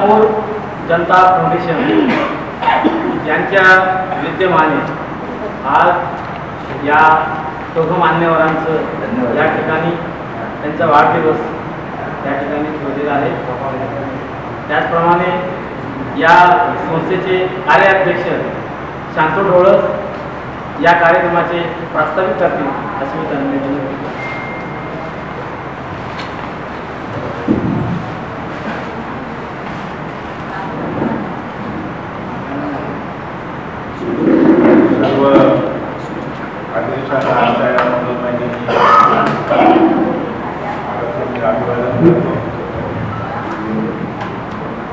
बदलापूर जनता foundation यांच्या विद्यमाने आज या दोघं मान्यवरांचं या ठिकाणी त्यांचा वाढदिवस त्या ठिकाणी ठेवलेला आहे। त्याचप्रमाणे या संस्थेचे कार्याध्यक्ष शांतू ढोळस या कार्यक्रमाचे प्रास्ताविक करतील अशी मी त्यांनी विनंती करतो।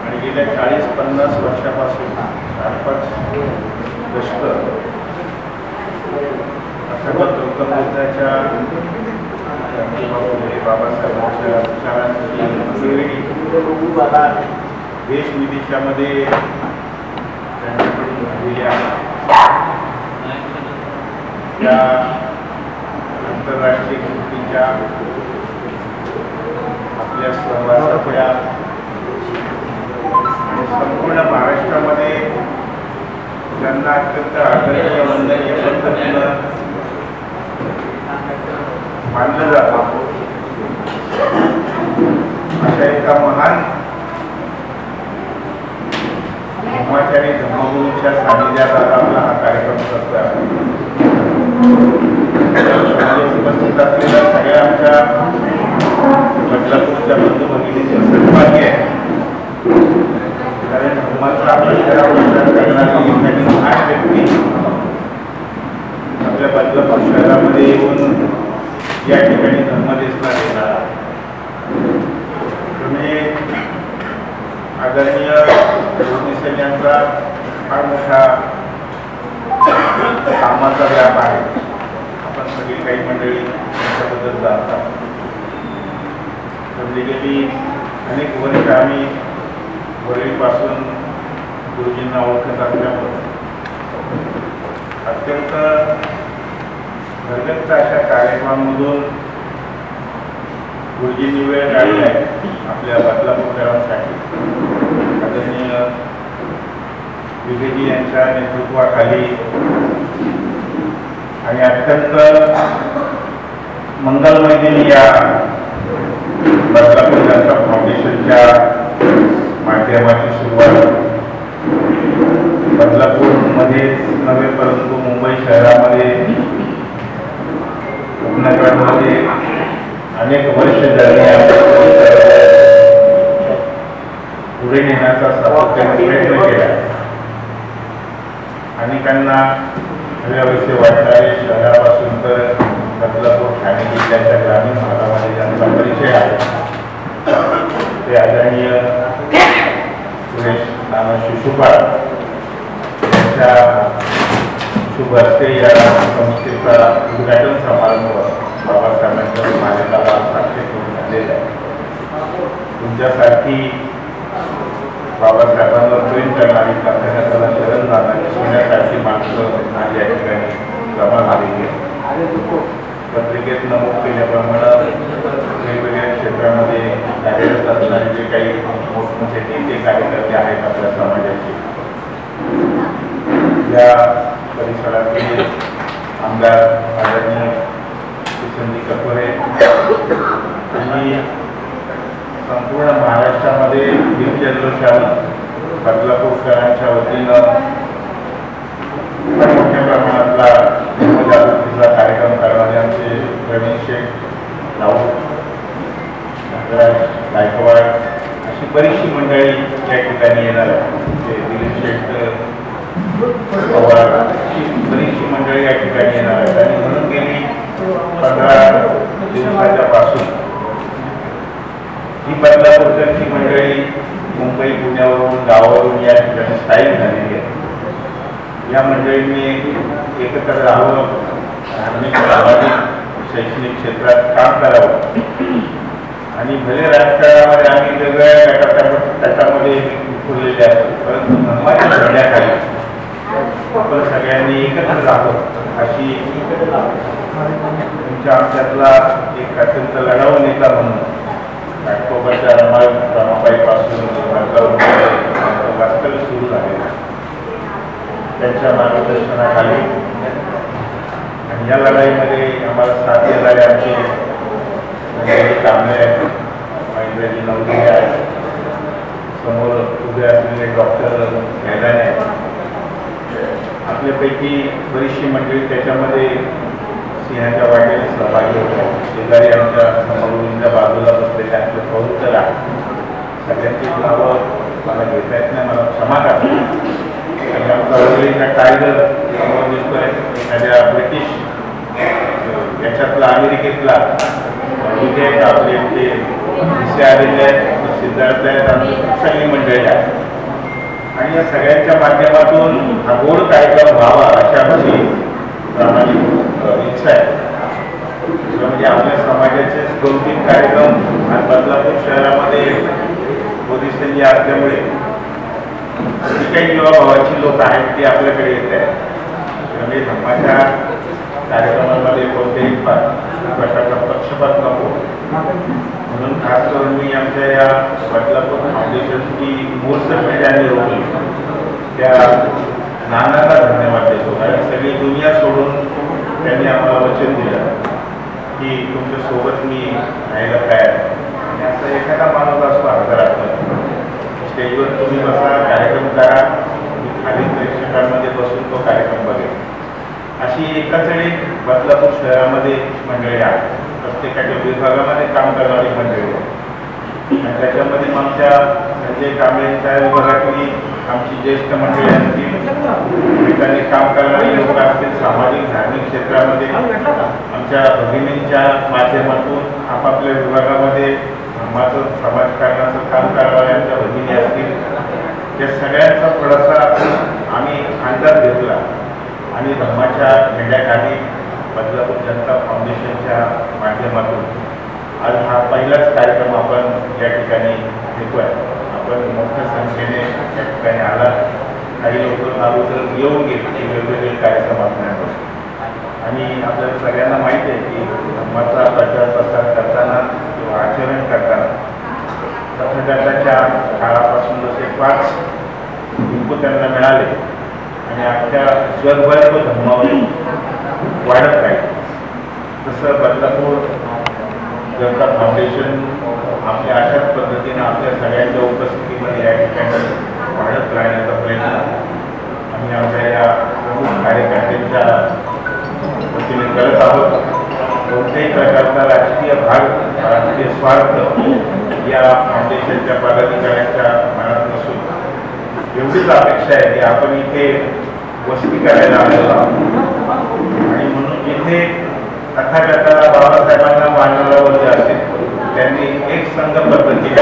आणि गेल्या 40-50 वर्षापासून 4-5 दशक अर्थात गौतम बुद्धाच्या बाबासाहेबांच्या विचारांची देश विदेशामध्ये त्यांच्याकडून झालेली आहे। या आंतरराष्ट्रीय कृतीच्या आपल्या सहवासाच्या आणि संपूर्ण महाराष्ट्रामध्ये ज्यांना अत्यंत आदरणीय वंदनीय पद्धतीनं मानलं जातं अशा एका महान धर्माचारी धर्मगुरूंच्या सानिध्यात आता आपला हा कार्यक्रम करतो आहे। उपस्थित असलेल्या सगळ्या आमच्या बदलापूरच्या बंधू भगिनींचं सद्भाग्य आहे, कारण धर्माचा प्रचार करणारी महान व्यक्ती आपल्या बदलापूर शहरामध्ये येऊन या ठिकाणी धर्मदेशला देणार तुम्ही आदरणीय देशमुख यांचा फार मोठा कामाचा व्याप आहे। आपण सगळी काही मंडळी त्याच्याबद्दल जाणतात। गेली अनेक वर्ष आम्ही वरळीपासून गुरुजींना ओळखत असल्यामुळे अत्यंत घरगत अशा कार्यक्रमांमधून गुरुजींनी वेळ काढला आहे आपल्या बदलापूरकरांसाठी। आदरणीय विवेजी यांच्या नेतृत्वाखाली आणि अत्यंत मंगलमय दिनी या बदलापूर जनता फाउंडेशनच्या माध्यमाची सुरुवात बदलापूरमध्येच नव्हे परंतु मुंबई शहरामध्ये उपनगरामध्ये अनेक वर्ष झाले पुढे नेण्याचा सातत्याने प्रयत्न केला। अनेकांना हव्यासे वाटणारे शहरापासून तर बदलापूर ठाणे जिल्ह्याच्या ग्रामीण भागामध्ये ज्यांचा परिचय आहे ते आदरणीय सुरेश नाना शिशुपाळ यांच्या शुभ हस्ते या संस्थेचा उद्घाटन समारंभ बाबासाहेबांच्या मान्यताला साक्षी करून झालेला आहे। तुमच्यासारखी बाबासाहेबांवर प्रेम करणारी प्रार्थना शरण जाणारी सोन्यासारखी माणसं आज या ठिकाणी जमा झालेली आहे। पत्रिकेत नमूद केल्याप्रमाणे वेगवेगळ्या क्षेत्रामध्ये कार्यरत असणारे जे काही मोठमोठे नेते कार्यकर्ते आहेत आपल्या समाजाचे या परिसरातील आमदार आदरणीय संदीप कटोरे आणि संपूर्ण महाराष्ट्रामध्ये दिनजल्लोषानं बदलापूरकरांच्या वतीनं मोठ्या प्रमाणातला जनजागृतीचा कार्यक्रम करणारे आमचे प्रवीण शेख राऊत नागराज गायकवाड अशी बरीचशी मंडळी या ठिकाणी येणार आहे। दिलीप शेठ पवार अशी बरीचशी मंडळी या ठिकाणी येणार आहेत आणि म्हणून गेली 15 दिवसाच्या पासून ही बदलापूरची मंडळी मुंबई पुण्यावरून गावावरून या ठिकाणी स्थायिक झालेली आहे। या मंडळींनी एकत्र राहावं धार्मिक सामाजिक शैक्षणिक क्षेत्रात काम करावं आणि भले राजकारणामध्ये आम्ही वेगवेगळ्या गटामध्ये विखुरलेले असतो परंतु धर्माच्या झेंड्याखाली आपण सगळ्यांनी एकत्र राहावं अशी तुमच्या आमच्यातला एक अत्यंत लढाऊ नेता म्हणून घाटकोपरच्या रमाबाईपासून त्यांच्या मार्गदर्शनाखाली आणि या लढाईमध्ये आम्हाला साथ देणारे आमचे कांबळे आहेत, महेंद्रजी नवगिरे आहेत, समोर उभे असलेले डॉक्टर मैदान आहेत. आपल्यापैकी बरीचशी मंडळी त्याच्यामध्ये सिंहाच्या वाटेने सहभागी होतात. शेजारी आमच्या समोरच्या बाजूला बसलेले आपले प्रवृत्तर आहे. सगळ्यांची नावं मला घेता येत नाही, मला क्षमा करा. आणि आमचा वडिलांचा टायगर समोर दिसतोय एखाद्या ब्रिटिश याच्यातला अमेरिकेतला विजय आपले ते दिसे आलेले आहेत, सिद्धार्थ आहेत, आमची सगळी मंडळी आहेत. आणि या सगळ्यांच्या माध्यमातून हा गोड कार्यक्रम व्हावा अशा आमची प्रामाणिक इच्छा आहे. म्हणजे आपल्या समाजाचे 2-3 कार्यक्रम आज बदलापूर शहरामध्ये पोलिसांनी असल्यामुळे जी काही युवा भावाची लोक आहेत ती आपल्याकडे येत आहेत. म्हणजे धर्माच्या कार्यक्रमामध्ये कोणत्याही प्रकारचा पक्षपात नको म्हणून खास करून मी आमच्या या बदलापूर फाउंडेशनची मूळ समिती ज्यांनी रोवली त्या नानांना धन्यवाद देतो. कारण सगळी दुनिया सोडून त्यांनी आम्हाला वचन दिलं की तुमच्या सोबत मी राहायला तयार. आणि असं एखादा माणूस असतो हजारात स्टेजवर तुम्ही बसा, कार्यक्रम करा, खाली प्रेक्षकांमध्ये बसून तो कार्यक्रम बघेल. अशी एकाच वेळी बदलापूर शहरामध्ये मंडळी आहेत, प्रत्येकाच्या विभागामध्ये काम करणारी मंडळी आहे. आणि त्याच्यामध्ये आमच्या संजय कांबळेंच्या विभागातली आमची ज्येष्ठ मंडळी असतील, ठिकाणी काम करणारी लोक असतील, सामाजिक धार्मिक क्षेत्रामध्ये आमच्या भगिनींच्या माध्यमातून आपापल्या विभागामध्ये धर्माचं समाजकारणाचं काम करणाऱ्या आमच्या भगिनी असतील. या सगळ्यांचा थोडासा आम्ही अंदाज घेतला आणि धर्माच्या झेंड्याखाली बदलापूर जनता फाउंडेशनच्या माध्यमातून आज हा पहिलाच कार्यक्रम आपण या ठिकाणी घेतोय. आपण मोठ्या संख्येने या ठिकाणी आला. काही लोक अगोदर येऊन गेले वेगवेगळे कार्यक्रम असण्यापासून. आणि आपल्याला सगळ्यांना माहिती आहे की धर्माचा प्रचार प्रसार करताना किंवा आचरण करताना तथागताच्या काळापासून जसे 5 गुंप त्यांना मिळाले आणि अख्ख्या जगभर तो धर्मावर वाढत राहील, तसं बदलापूर जनता फाउंडेशन आपल्या अशाच पद्धतीने आपल्या सगळ्यांच्या उपस्थितीमध्ये या ठिकाणी वाढत राहण्याचा प्रयत्न आम्ही आमच्या या प्रमुख कार्यकर्त्यांच्या वतीने करत आहोत. कोणत्याही प्रकारचा राजकीय भाग, राजकीय स्वार्थ या फाउंडेशनच्या पदाधिकाऱ्यांच्या मनात नसून एवढीच अपेक्षा आहे की आपण इथे वस्ती करायला आलेलो आहोत. आणि म्हणून इथे तथागताला बाबासाहेबांना मानणाऱ्यावर जे असतील त्यांनी एक संघ पद्धतीने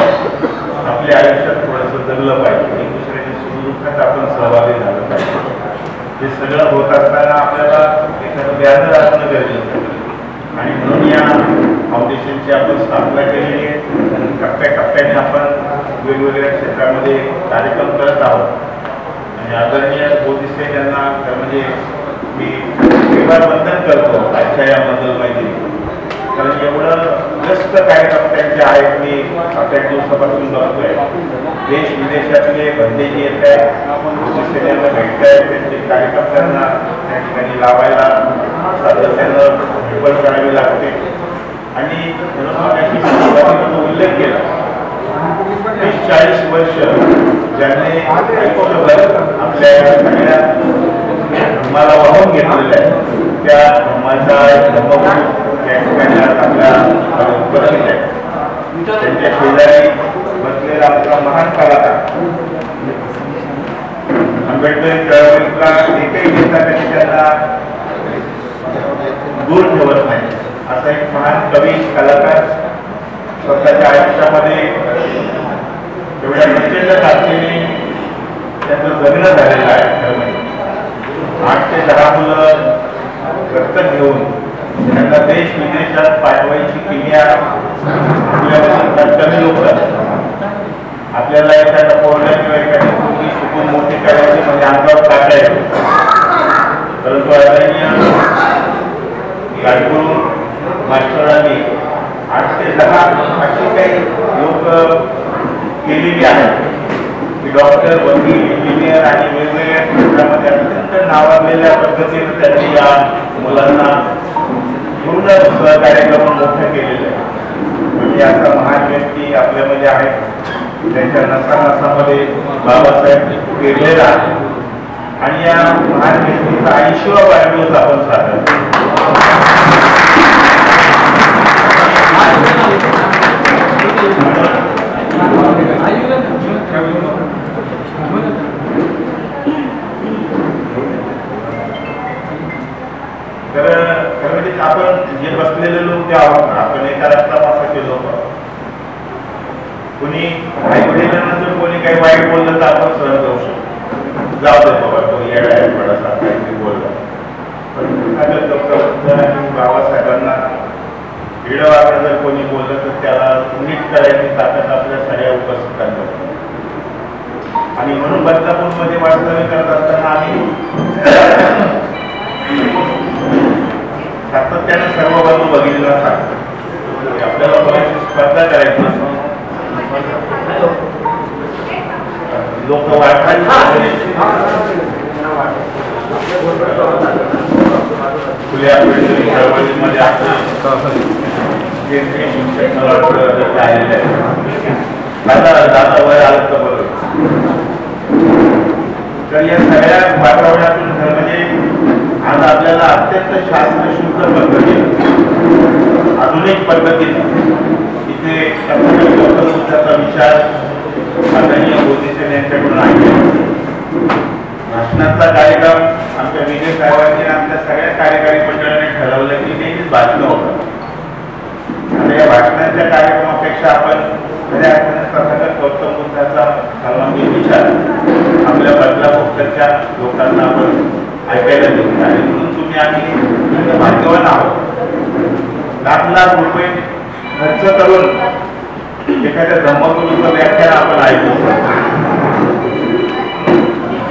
आपल्या आयुष्यात थोडंसं जगलं पाहिजे. एक दुसऱ्याच्या सुखदुःखात आपण सहभागी झालं पाहिजे. हे सगळं होत असताना आपल्याला एखादं व्याज असणं गरजेचं आहे. आणि म्हणून या फाउंडेशनची आपण स्थापना केलेली आहे. टप्प्याटप्प्याने आपण वेगवेगळ्या क्षेत्रामध्ये कार्यक्रम करत आहोत. आणि आदरणीय बोधिसे यांना म्हणजे मी वंदन करतो आजच्या या मंडळ मैत्री. कारण एवढं व्यस्त कार्यक्रम त्यांचे आहेत मी 7-8 दिवसापासून बघतोय. देश विदेशातले बंदेजी येत आहेत, बोधिसे यांना भेटत आहेत, त्यांचे कार्यक्रम त्यांना त्या ठिकाणी लावायला सातत्यानं निवड करावी लागते. आणि म्हणून उल्लेख केला 30-40 वर्ष ज्यांनी आयुष्यभर आपल्या सगळ्या धर्माला वाहून घेतलेलं आहे त्या धर्माचा धर्मगुरू त्या ठिकाणी आपल्या उपस्थित आहे. त्यांच्या शेजारी बसलेला आपला महान कलाकार आंबेडकरी चळवळीतला एकही नेता त्यांनी त्यांना दूर ठेवत नाही. असा एक महान कवी कलाकार स्वतःच्या आयुष्यामध्ये एवढ्या प्रचंड ताकदीने त्याचं लग्न झालेलं आहे. 8 ते 10 मुलं दत्तक घेऊन त्यांना देश विदेशात पाठवायची किमया आपल्याला कमी लोक आपल्याला एखादा पोरगा किंवा एखादी मुलगी शिकून मोठी करायची म्हणजे अंगावर टाकायची. परंतु आदरणीय राजगुरू मास्टरांनी 8 ते 10 अशी काही लोक केलेली आहेत की डॉक्टर, वकील, इंजिनियर आणि वेगवेगळ्या क्षेत्रामध्ये अत्यंत नावाजलेल्या पद्धतीने त्यांनी या मुलांना पूर्ण सहकार्य करून मोठं केलेलं आहे. म्हणजे असा महान व्यक्ती आपल्यामध्ये आहे, त्यांच्या नसानसामध्ये बाबासाहेब पेरलेला आहे आणि या महान व्यक्तीचा 80वा वाढदिवस आपण साजरा तर म्हणजे आपण जे बसलेले लोक जे आहोत ना, आपण एका रस्त्यापासून लोक कुणी आई वडिलांनंतर कोणी काही वाईट बोललं तर आपण सहन करू शकतो, जाऊ दे बाबा तो येडा आहे थोडासा काहीतरी बोलला. पण एखाद्या डॉक्टर आणि बाबासाहेबांना वेळेवर जर कोणी बोललं तर त्याला नीट करायची ताकद आपल्या सगळ्या उपस्थितांना. आणि म्हणून बदलापूरमध्ये वास्तव्य करत असताना आम्ही सातत्याने सर्व बाजू बघितलेला सांगतो. आपल्याला कोणाची स्पर्धा करायची लोक वाढतात खुल्या चळवळीमध्ये दादा वय आलं तर बरोबर. तर या सगळ्या वातावरणातून म्हणजे आज आपल्याला अत्यंत शास्त्रशुद्ध पद्धतीने आधुनिक पद्धतीने इथे बुद्धाचा विचार आदरणीय बोधिसेन यांच्याकडून आहे. भाषणाचा कार्यक्रम आमच्या विजय साहेबांनी आमच्या सगळ्या कार्यकारी मंडळाने ठरवलं की नेहमीच भाषण होतं. आता या भाषणाच्या कार्यक्रमापेक्षा आपण खऱ्या अर्थाने तथागत गौतम बुद्धाचा सर्वांगीण विचार आपल्या बदलापूरच्या लोकांना आपण ऐकायला देऊ आणि म्हणून तुम्ही आम्ही भाग्यवान आहोत. लाख रुपये खर्च करून एखाद्या धर्मगुरूचं व्याख्यान आपण ऐकू.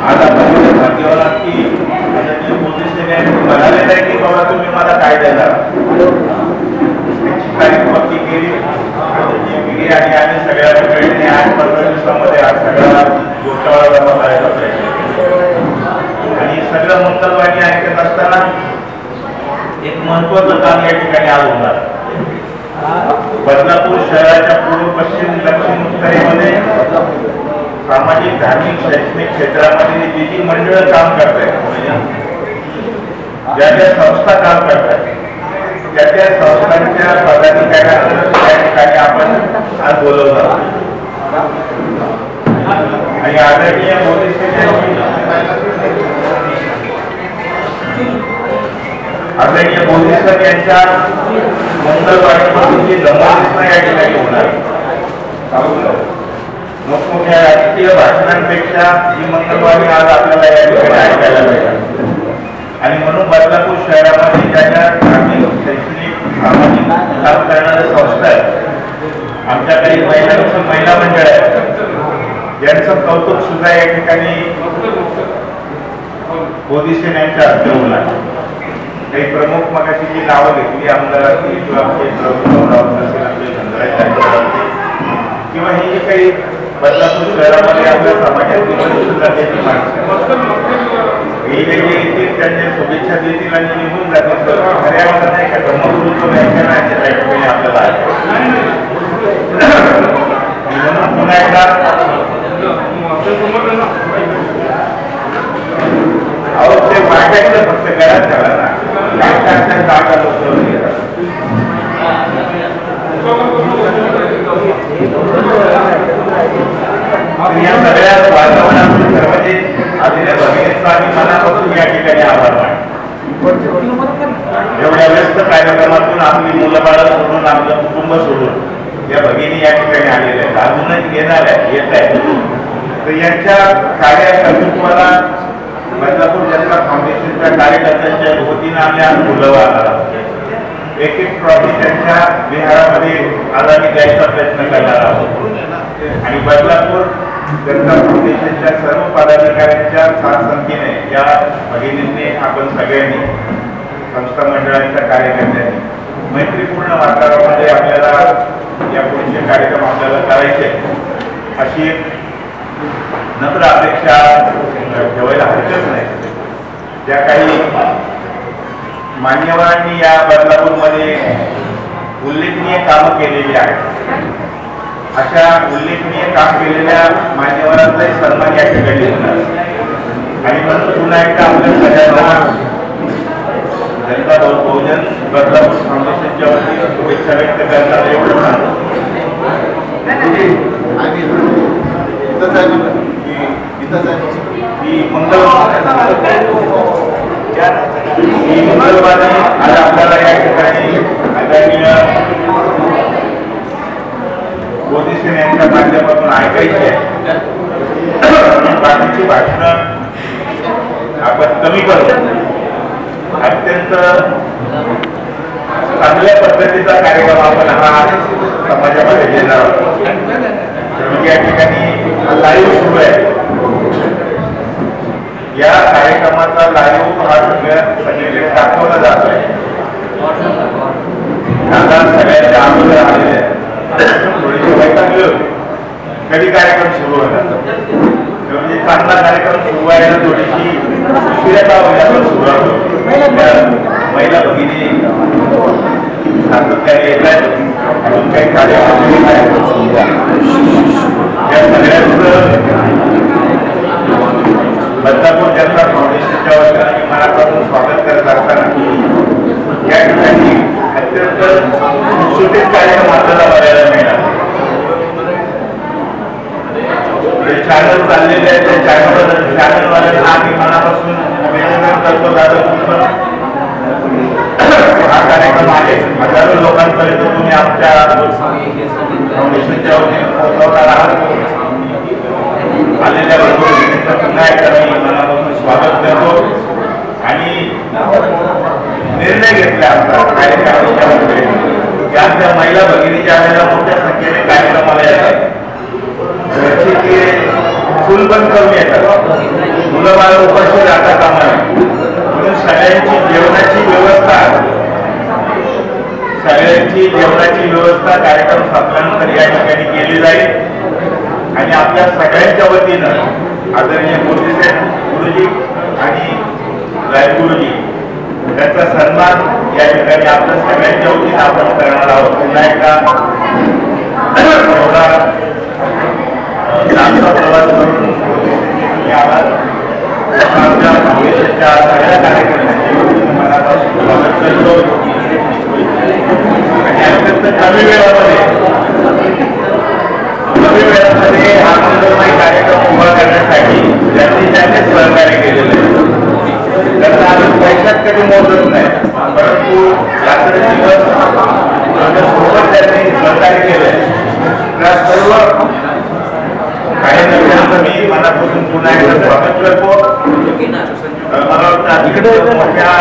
आज आपण भाग्यवान आहात की म्हणाले नाही की बाबा तुम्ही मला काय देणार, पक्की केली आणि आम्ही सगळ्या मंडळींनी 8-15 दिवसामध्ये आज सगळ्याला गोष्टाळा जमा करायचा प्रयत्न केला. आणि सगळं मंगलवाणी ऐकत असताना एक महत्वाचं काम या ठिकाणी आज होणार. बदलापूर शहराच्या पूर्व, पश्चिम, दक्षिण, उत्तरेमध्ये सामाजिक, धार्मिक, शैक्षणिक क्षेत्रामध्ये जी जी मंडळं काम करतायत, ज्या ज्या संस्था काम करतात त्या त्या संस्थांच्या पदाधिकाऱ्यांना त्या ठिकाणी आपण आज बोलवलं आणि आदरणीय बोधिसेन यांच्या मंगलवाडीपासूनची जमावसना या ठिकाणी होणार. मोठमोठ्या राजकीय भाषणांपेक्षा ही मंगलवाडी आज आपल्याला या ठिकाणी ऐकायला मिळतात. आणि म्हणून बदलापूर शहरामध्ये ज्या ज्या धार्मिक, शैक्षणिक, सामाजिक काम करणाऱ्या संस्था आहेत, आमच्याकडे महिला मंडळ आहे, यांचं कौतुक सुद्धा या ठिकाणी बोधिसेन यांच्या हस्ते होणार. काही प्रमुख मगाशी जी नावं घेतली आमदारांची किंवा किंवा ही जी काही बदलापूर शहरामध्ये आपल्या समाजातली सुद्धा त्याची माणसं येतील, त्यांच्या शुभेच्छा देतील आणि निघून जातील. खऱ्या अर्थाने एका धर्मगुरूचं व्याख्यान आपल्याला म्हणून पुन्हा एकदा अहो ते वाटायचं फक्त घरात झाला ना, जागा लोक या सगळ्या वातावरणातून सर्वांचे आलेल्या भगिनींचा आम्ही मनापासून या ठिकाणी आभार मानतो. एवढ्या व्यस्त कार्यक्रमातून आपली मुलं बाळं सोडून, आपलं कुटुंब सोडून या भगिनी या ठिकाणी आलेल्या आहेत, अजूनच येणार आहेत, येत आहेत. तर यांच्या कार्यकर्तृत्वाला बदलापूर जनता फाउंडेशनच्या कार्यकर्त्यांच्या वतीनं आम्ही आज बोलवलं आला. एक ट्रॉफी त्यांच्या विहारामध्ये आज आम्ही द्यायचा प्रयत्न करणार आहोत. आणि बदलापूर जनता फाउंडेशनच्या सर्व पदाधिकाऱ्यांच्या साथ संख्येने या भगिनींनी आपण सगळ्यांनी संस्था मंडळांच्या कार्यकर्त्यांनी मैत्रीपूर्ण वातावरणामध्ये आपल्याला या पुढचे कार्यक्रम आपल्याला करायचे अशी एक नम्र अपेक्षा ठेवायला हरकत नाही. ज्या काही मान्यवरांनी या बदलापूरमध्ये उल्लेखनीय कामं केलेली आहेत, अशा उल्लेखनीय काम केलेल्या मान्यवरांचाही सन्मान या ठिकाणी होणार. आणि म्हणून पुन्हा एकदा आपल्या सगळ्यांना जनता बहुजन बदलापूर फाउंडेशनच्या वतीने शुभेच्छा व्यक्त करणार एवढं सांगतो की मंगळवारी आज आपल्याला या ठिकाणी आदरणीय मोदी सेन यांच्या माध्यमातून ऐकायची आहे. बाकीची भाषणं आपण कमी करू. अत्यंत चांगल्या पद्धतीचा कार्यक्रम आपण हा समाजामध्ये घेणार आहोत. या ठिकाणी लाईव्ह सुरू आहे. या कार्यक्रमाचा लाईव्ह हा सगळीकडे दाखवला जात आहे. दादा सगळ्यांच्या अगोदर आलेले आहेत. थोडीशी वैतागली होती कधी कार्यक्रम सुरू होता. म्हणजे चांगला कार्यक्रम सुरू व्हायला थोडीशी उशिरा सुरुवात होती. महिला भगिनी सातत्याने येत आहेत. अजून काही कार्यक्रम या सगळ्यांचं बदलापूर जनता फाउंडेशनच्या वतीने मी मनापासून स्वागत करत असताना या ठिकाणी अत्यंत सुटसुटीत कार्यक्रम आपल्याला बघायला मिळाला. जे चॅनल चाललेले आहेत त्या चॅनलवाल्यांना आम्ही मनापासून अभिनंदन करतो. हा कार्यक्रम आहे हजारो लोकांपर्यंत तुम्ही आमच्या फाउंडेशनच्या वतीने पोहोचवणार आहात. आलेल्या पुन्हा एकदा मी मनापासून स्वागत करतो. आणि निर्णय घेतला आमचा कार्यक्रमाच्या की आमच्या महिला भगिनी ज्या वेळेला मोठ्या संख्येने कार्यक्रमाला येतात घरची ते फुल बंद करून येतात. मुलं बाळ उपाशी राहतात आम्हाला. म्हणून सगळ्यांची जेवणाची व्यवस्था कार्यक्रम संपल्यानंतर या ठिकाणी केली जाईल. आणि आपल्या सगळ्यांच्या वतीनं आदरणीय मोदी सेन गुरुजी आणि रायगुरुजी त्यांचा सन्मान या ठिकाणी आपल्या सगळ्यांच्या वतीनं आपण करणार आहोत. पुन्हा एकदा एवढा लांबचा प्रवास करून आमच्या फाउंडेशनच्या सगळ्या कार्यक्रमांची मनापासून स्वागत करतो. आणि अत्यंत कमी वेळामध्ये हा मंगलमय कार्यक्रम उभा करण्यासाठी ज्यांनी सहकार्य केलेलं आहे त्यांना आम्ही पैशात कधी मोजत नाही, परंतु रात्र दिवस सोबत त्यांनी सहकार्य केलंय. त्या सर्व कार्यकर्त्यांचं मी मनापासून पुन्हा एकदा स्वागत करतो. मला वाटतं मोठ्या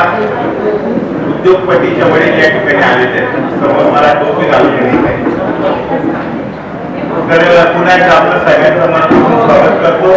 उद्योगपतीच्या वडील या ठिकाणी आलेले आहेत. समोर मला टोपी घालून तर पुन्हा एकदा आपलं सगळ्यांचं मनापासून स्वागत करतो.